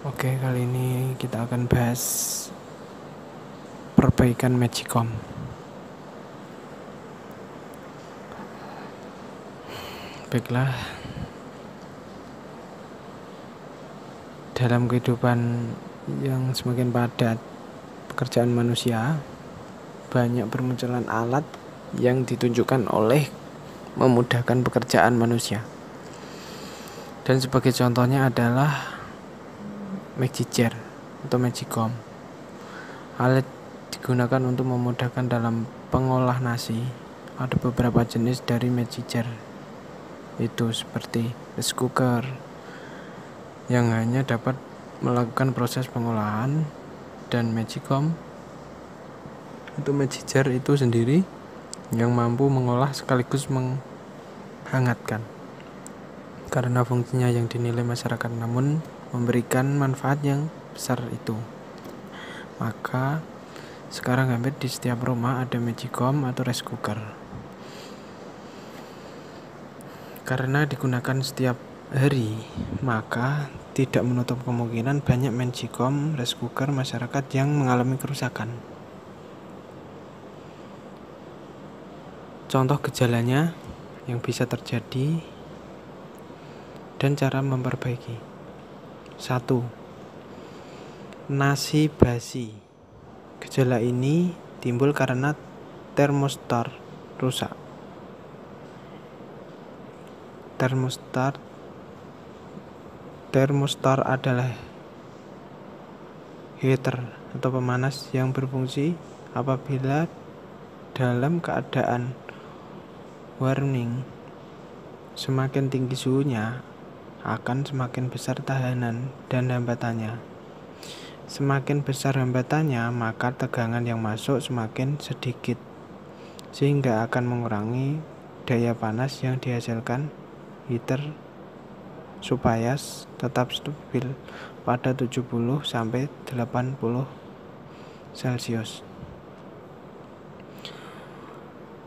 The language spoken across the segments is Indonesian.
Oke, kali ini kita akan bahas perbaikan Magicom. Baiklah, dalam kehidupan yang semakin padat pekerjaan manusia, banyak bermunculan alat yang ditunjukkan oleh memudahkan pekerjaan manusia. Dan sebagai contohnya adalah Magicer atau Magicom. Alat digunakan untuk memudahkan dalam pengolah nasi. Ada beberapa jenis dari Magicer, itu seperti rice cooker yang hanya dapat melakukan proses pengolahan, dan Magicom untuk Magicer itu sendiri yang mampu mengolah sekaligus menghangatkan karena fungsinya yang dinilai masyarakat namun memberikan manfaat yang besar itu. Maka sekarang hampir di setiap rumah ada Magicom atau rice cooker. Karena digunakan setiap hari, maka tidak menutup kemungkinan banyak Magicom rice cooker masyarakat yang mengalami kerusakan. Contoh gejalanya yang bisa terjadi dan cara memperbaiki. 1. Nasi basi. Gejala ini timbul karena termostat rusak. Termostat adalah heater atau pemanas yang berfungsi apabila dalam keadaan warming. Semakin tinggi suhunya, akan semakin besar tahanan dan hambatannya. Semakin besar hambatannya, maka tegangan yang masuk semakin sedikit, sehingga akan mengurangi daya panas yang dihasilkan heater supaya tetap stabil pada 70 sampai 80 Celcius.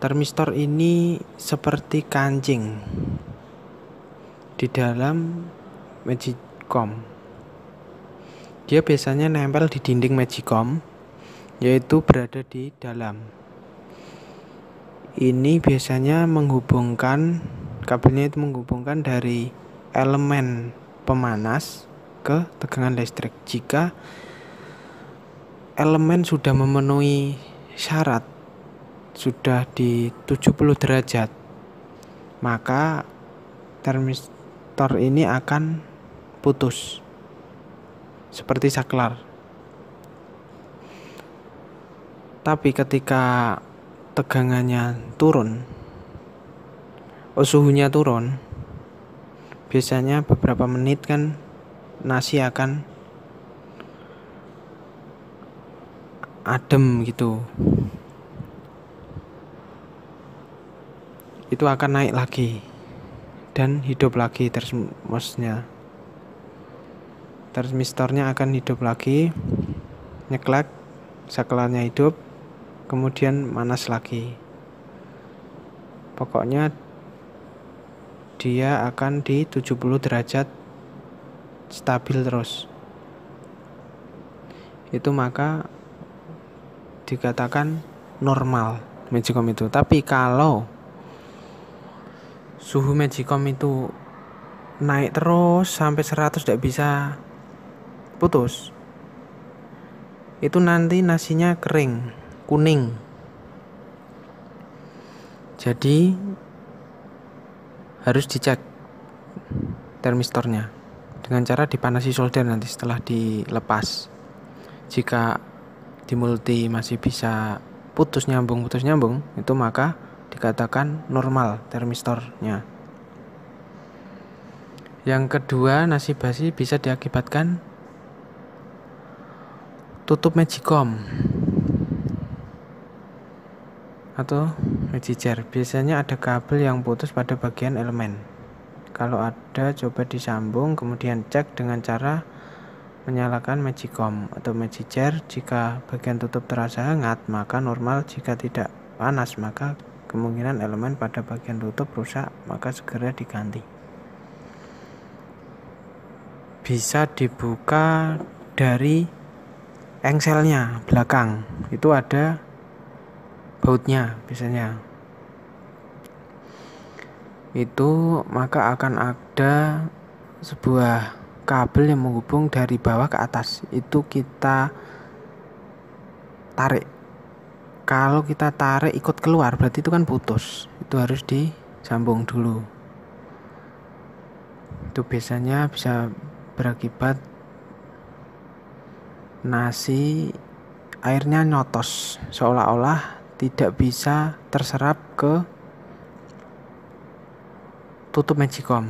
Termistor ini seperti kancing di dalam Magicom. Dia biasanya nempel di dinding Magicom, yaitu berada di dalam. Ini biasanya kabelnya itu menghubungkan dari elemen pemanas ke tegangan listrik. Jika elemen sudah memenuhi syarat, sudah di 70 derajat, maka termistor ini akan putus seperti saklar. Tapi ketika tegangannya turun, suhunya turun, biasanya beberapa menit kan nasi akan adem gitu. Itu akan naik lagi dan hidup lagi termistornya akan hidup lagi, nyeklek, saklarnya hidup, kemudian manas lagi. Pokoknya dia akan di 70 derajat stabil terus. Itu maka dikatakan normal Magicom itu. Tapi kalau suhu Magicom itu naik terus sampai 100 tidak bisa putus, itu nanti nasinya kering, kuning. Jadi harus dicek termistornya dengan cara dipanasi solder nanti setelah dilepas. Jika di multi masih bisa putus nyambung, itu maka dikatakan normal termistornya. Yang kedua, nasi basi bisa diakibatkan tutup Magicom atau Magicer. Biasanya ada kabel yang putus pada bagian elemen. Kalau ada, coba disambung, kemudian cek dengan cara menyalakan Magicom atau Magicer. Jika bagian tutup terasa hangat, maka normal. Jika tidak panas, maka kemungkinan elemen pada bagian tutup rusak, maka segera diganti. bisa dibuka dari engselnya belakang, itu ada bautnya biasanya. Itu maka akan ada sebuah kabel yang menghubung dari bawah ke atas. Itu kita tarik. Kalau kita tarik ikut keluar berarti itu kan putus. Itu harus disambung dulu. Itu biasanya bisa berakibat nasi airnya nyotos, seolah-olah tidak bisa terserap ke tutup magicom.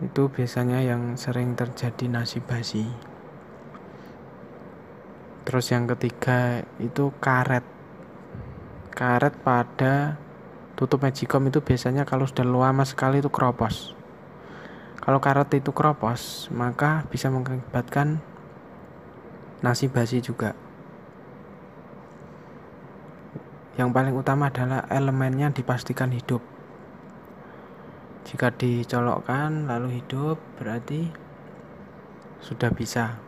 Itu biasanya yang sering terjadi nasi basi. Terus yang ketiga itu karet. Karet pada tutup magicom itu biasanya kalau sudah lama sekali itu keropos. Kalau karet itu keropos, maka bisa mengakibatkan nasi basi juga. Yang paling utama adalah elemennya dipastikan hidup. Jika dicolokkan lalu hidup, berarti sudah bisa.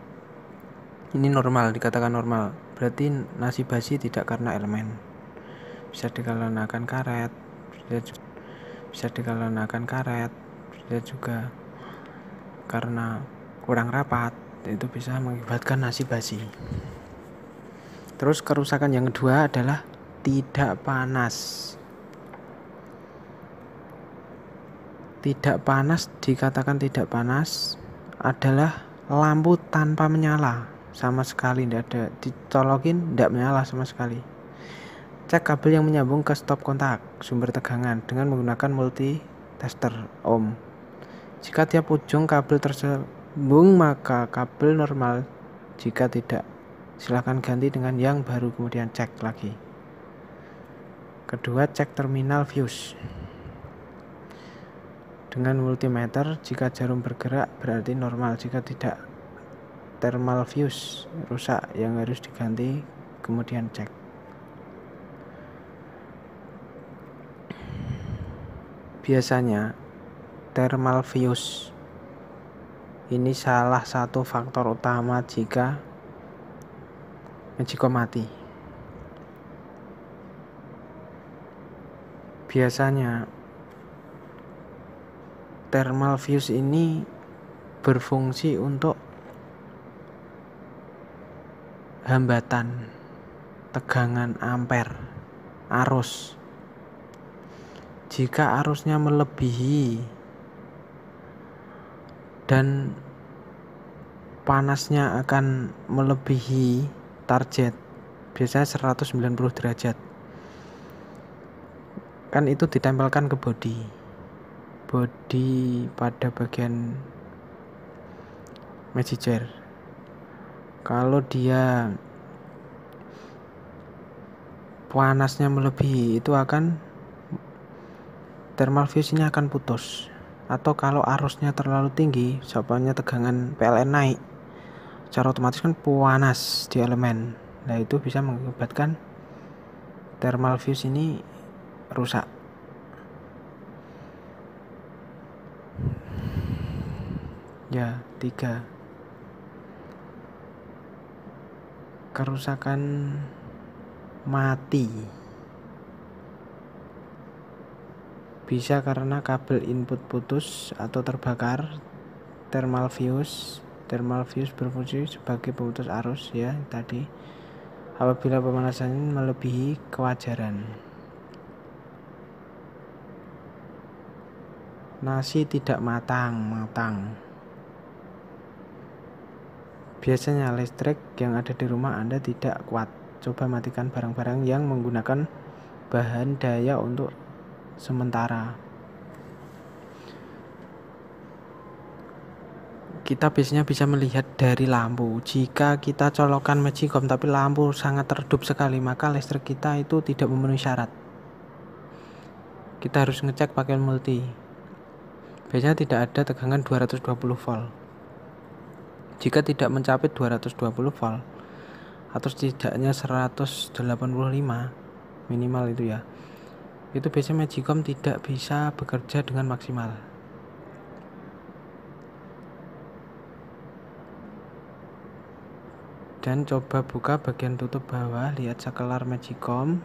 Ini normal, dikatakan normal. Berarti nasi basi tidak karena elemen. Bisa dikarenakan karet, bisa dikarenakan karet, bisa juga karena kurang rapat, itu bisa mengakibatkan nasi basi. Terus kerusakan yang kedua adalah tidak panas. Tidak panas, dikatakan tidak panas adalah lampu tanpa menyala sama sekali, tidak ada, dicolokin tidak menyala sama sekali. Cek kabel yang menyambung ke stop kontak sumber tegangan dengan menggunakan multitester ohm. Jika tiap ujung kabel tersambung maka kabel normal. Jika tidak, silakan ganti dengan yang baru kemudian cek lagi. Kedua, cek terminal fuse dengan multimeter. Jika jarum bergerak berarti normal, jika tidak thermal fuse rusak yang harus diganti kemudian cek. Biasanya thermal fuse ini salah satu faktor utama jika magicom mati. Biasanya thermal fuse ini berfungsi untuk hambatan tegangan ampere, arus. Jika arusnya melebihi dan panasnya akan melebihi target, biasanya 190 derajat, kan itu ditempelkan ke bodi pada bagian magic jar. Kalau dia panasnya melebihi, itu akan thermal fuse ini akan putus. Atau kalau arusnya terlalu tinggi, sebabnya tegangan PLN naik, secara otomatis kan panas di elemen. Nah, itu bisa mengakibatkan thermal fuse ini rusak. Ya, 3. Kerusakan mati. Bisa karena kabel input putus atau terbakar. Thermal fuse berfungsi sebagai pemutus arus, ya tadi, apabila pemanasan melebihi kewajaran. Nasi tidak matang. Biasanya listrik yang ada di rumah Anda tidak kuat. Coba matikan barang-barang yang menggunakan bahan daya untuk sementara. Kita biasanya bisa melihat dari lampu. Jika kita colokkan magicom tapi lampu sangat redup sekali, maka listrik kita itu tidak memenuhi syarat. Kita harus ngecek pakai multi. Biasanya tidak ada tegangan 220 volt. Jika tidak mencapai 220 volt atau setidaknya 185 minimal itu ya, itu biasanya Magicom tidak bisa bekerja dengan maksimal. Dan coba buka bagian tutup bawah, lihat saklar Magicom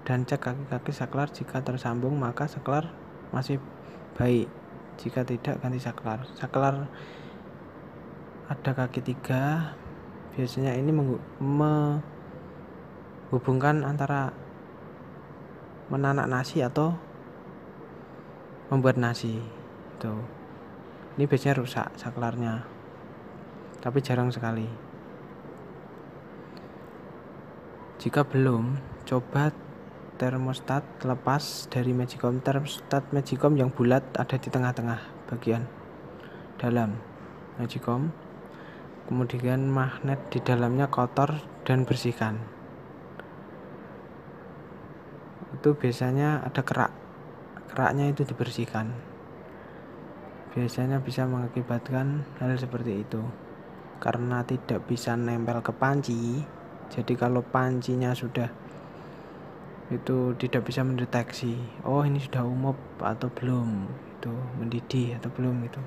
dan cek kaki-kaki saklar. Jika tersambung maka saklar masih baik, jika tidak ganti saklar. Saklar ada kaki 3, biasanya ini menghubungkan antara menanak nasi atau membuat nasi. Tuh. Ini biasanya rusak saklarnya, tapi jarang sekali. Jika belum, coba termostat lepas dari Magicom. Termostat Magicom yang bulat ada di tengah-tengah bagian dalam Magicom. Kemudian magnet di dalamnya kotor dan bersihkan. Itu biasanya ada keraknya itu dibersihkan. Biasanya bisa mengakibatkan hal seperti itu karena tidak bisa nempel ke panci. Jadi kalau pancinya sudah itu tidak bisa mendeteksi, oh ini sudah umub atau belum, itu mendidih atau belum gitu.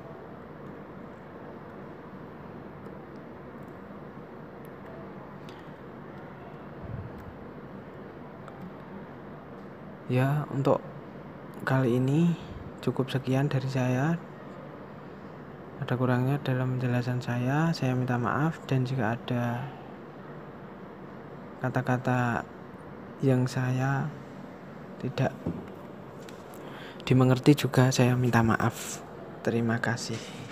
Ya, untuk kali ini cukup sekian dari saya. Ada kurangnya dalam penjelasan saya minta maaf, dan jika ada kata-kata yang saya tidak dimengerti juga saya minta maaf. Terima kasih.